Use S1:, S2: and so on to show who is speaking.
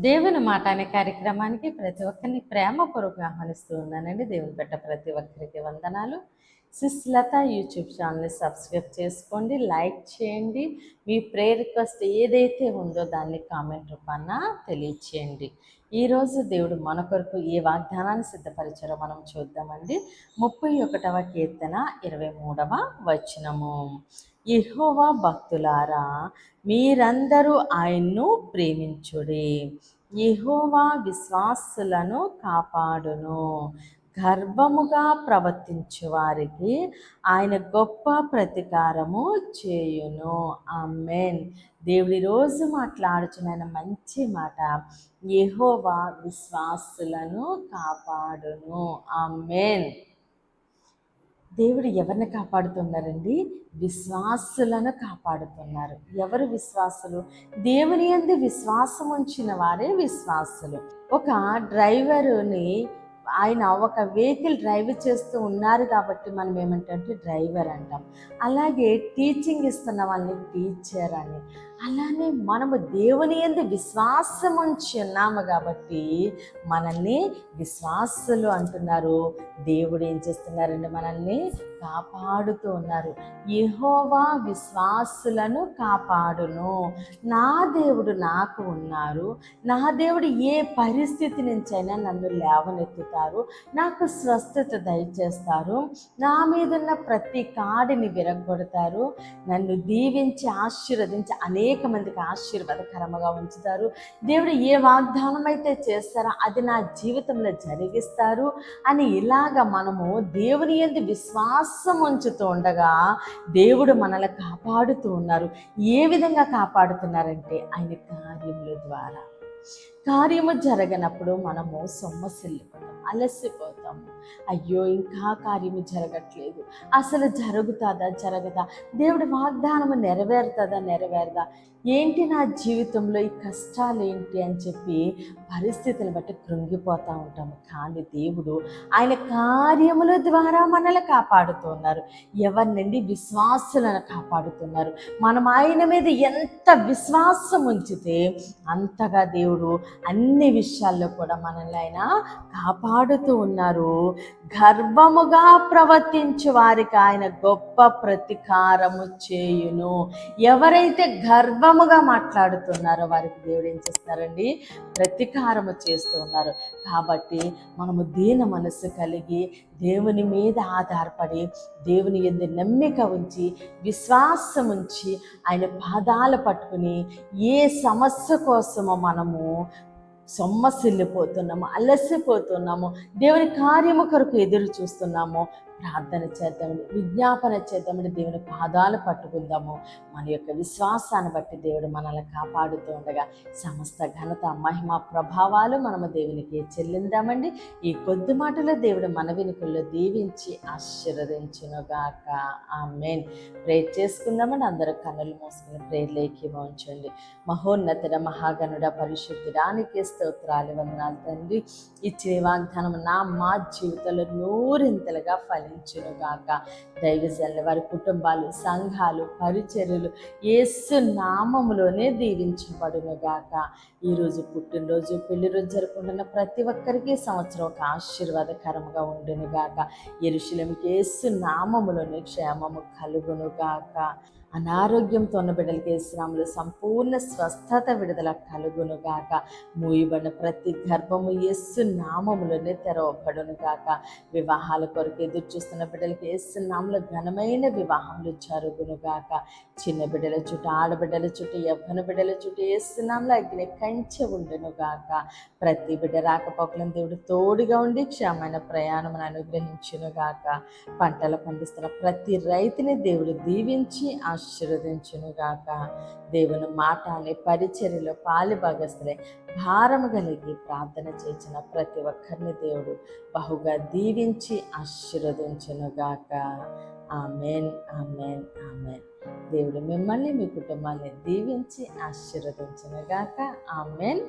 S1: దేవుని మాట అనే కార్యక్రమానికి ప్రతి ఒక్కరిని ప్రేమపూర్వకంగా ఆహ్వానిస్తూ ఉన్నానండి. దేవుని బిడ్డ ప్రతి ఒక్కరికి వందనాలు. సిస్లత యూట్యూబ్ ఛానల్ని సబ్స్క్రైబ్ చేసుకోండి, లైక్ చేయండి. మీ ప్రేయర్ రిక్వెస్ట్ ఏదైతే ఉందో దాన్ని కామెంట్ రూపాన తెలియచేయండి. ఈరోజు దేవుడు మన కొరకు ఏ వాగ్దానాన్ని సిద్ధపరిచారో మనం చూద్దామండి. 31వ కీర్తన 23వ వచనము. యెహోవా భక్తులారా, మీరందరూ ఆయన్ను ప్రేమించుడి. యెహోవా విశ్వాసులను కాపాడును. గర్వముగా ప్రవర్తించు వారికి ఆయన గొప్ప ప్రతీకారము చేయును. ఆమేన్. దేవుడి రోజు మాట్లాడుచున్న మంచి మాట, యెహోవా విశ్వాసులను కాపాడును. ఆమేన్. దేవుడు ఎవరిని కాపాడుతున్నారండి? విశ్వాసులను కాపాడుతున్నారు. ఎవరు విశ్వాసులు? దేవుని యందు విశ్వాసం ఉంచిన వారే విశ్వాసులు. ఒక డ్రైవరుని ఆయన ఒక వెహికల్ డ్రైవ్ చేస్తూ ఉన్నారు కాబట్టి మనం ఏమంటే డ్రైవర్ అంటాం. అలాగే టీచింగ్ ఇస్తున్న వాళ్ళని టీచర్ అని. అలానే మనము దేవుని యందు విశ్వాసం ఉంచి ఉన్నాము కాబట్టి మనల్ని విశ్వాసులు అంటున్నారు. దేవుడు ఏం చేస్తున్నారండి? మనల్ని కాపాడుతూ ఉన్నారు. యెహోవా విశ్వాసులను కాపాడును. నా దేవుడు నాకు ఉన్నారు. నా దేవుడు ఏ పరిస్థితి నుంచైనా నన్ను లేవనెత్తుతారు, నాకు స్వస్థత దయచేస్తారు, నా మీదున్న ప్రతి కాడిని విరగొడతారు, నన్ను దీవించి ఆశీర్వదించి అనేక మందికి ఆశీర్వాదకరంగా ఉంచుతారు. దేవుడు ఏ వాగ్దానం అయితే చేస్తారో అది నా జీవితంలో జరిగిస్తారు అని ఇలాగ మనము దేవుని యందు విశ్వాసం ఉంచుతూ ఉండగా దేవుడు మనల్ని కాపాడుతూ ఉన్నారు. ఏ విధంగా కాపాడుతున్నారంటే ఆయన కార్యముల ద్వారా. కార్యము జరగనప్పుడు మనము సొమ్మసిల్లిపోతాం, అలసిపోతాము. అయ్యో, ఇంకా కార్యము జరగట్లేదు, అసలు జరుగుతుందా జరగదా, దేవుడి వాగ్దానము నెరవేరుదా, ఏంటి నా జీవితంలో ఈ కష్టాలు ఏంటి అని చెప్పి పరిస్థితులను బట్టి కృంగిపోతూ ఉంటాము. కానీ దేవుడు ఆయన కార్యముల ద్వారా మనల్ని కాపాడుతున్నారు. ఎవరినండి? విశ్వాసులను కాపాడుతున్నారు. మనం ఆయన మీద ఎంత విశ్వాసం ఉంచితే అంతగా దేవుడు అన్ని విషయాల్లో కూడా మనల్ని ఆయన కాపాడుతూ ఉన్నారు. గర్వముగా ప్రవర్తించు వారికి ఆయన గొప్ప ప్రతీకారము చేయును. ఎవరైతే గర్వముగా మాట్లాడుతున్నారో వారికి దేవుడు ఏం చేస్తున్నారండి? ప్రతీకారము చేస్తూ ఉన్నారు. కాబట్టి మనము దీన మనసు కలిగి దేవుని మీద ఆధారపడి దేవుని యందు నమ్మిక ఉంచి విశ్వాసం ఉంచి ఆయన పాదాలు పట్టుకుని ఏ సమస్య కోసమో మనము సొమ్మసిల్లిపోతున్నాము, అలసిపోతున్నాము, దేవుని కార్యము కొరకు ఎదురు చూస్తున్నాము, ప్రార్థన చేద్దామని, విజ్ఞాపన చేద్దామని, దేవుని పాదాలు పట్టుకుందాము. మన యొక్క విశ్వాసాన్ని బట్టి దేవుడు మనల్ని కాపాడుతూ ఉండగా సమస్త ఘనత, మహిమ, ప్రభావాలు మనము దేవునికి చెల్లిందామండి. ఈ కొద్ది మాటలో దేవుడు మన వినుకుల్లో దీవించి ఆశీర్వదించునుగాక. ఆమేన్. ప్రేర్ చేసుకుందామని అందరూ కన్నులు మూసుకుని ప్రేర్లేకి ఉంచండి. మహోన్నతుడ, మహాగణుడ, పరిశుద్ధుడానికి స్తోత్రాలు, వందనాలు తండ్రి. ఇచ్చే వాగ్దానం మా జీవితంలో నూరింతలుగా ఫలించునుగాక. దైవజనులు, వారి కుటుంబాలు, సంఘాలు, పరిచర్యలు యేసు నామములోనే దీవించబడునుగాక. ఈరోజు పుట్టినరోజు, పెళ్లి రోజు జరుపుకుంటున్న ప్రతి ఒక్కరికి సంవత్సరం ఒక ఆశీర్వాదకరంగా ఉండునుగాక. యెరూషలేముకి యేసు నామములోనే క్షేమము కలుగునుగాక. అనారోగ్యంతో ఉన్న బిడ్డలకి యేసు నామములో సంపూర్ణ స్వస్థత, విడుదల కలుగునుగాక. మూయబడిన ప్రతి గర్భము యేసు నామములోనే తెరవబడునుగాక. వివాహాల కొరకు ఎదురు చూస్తున్న బిడ్డలకి యేసు నామములో ఘనమైన వివాహములు జరుగునుగాక. చిన్న బిడ్డల చుట్టూ, ఆడబిడ్డల చుట్టూ, యవ్వన బిడ్డల చుట్టూ యేసు నామములో అగ్ని కంచె ఉండునుగాక. ప్రతి బిడ్డ రాకపోకలను దేవుడు తోడుగా ఉండి క్షేమమైన ప్రయాణమును అనుగ్రహించునుగాక. పంటలు పండిస్తున్న ప్రతి రైతుని దేవుడు దీవించి ఆశీర్వదించునుగాక. దేవుని మాట అనే పరిచర్యలో పాలిభాగస్తులై భారము కలిగి ప్రార్థన చేసిన ప్రతి ఒక్కరిని దేవుడు బహుగా దీవించి ఆశీర్వదించునుగాక. ఆమేన్, ఆమేన్, ఆమేన్. దేవుడు మిమ్మల్ని, మీ కుటుంబాన్ని దీవించి ఆశీర్వదించునుగాక. ఆమేన్.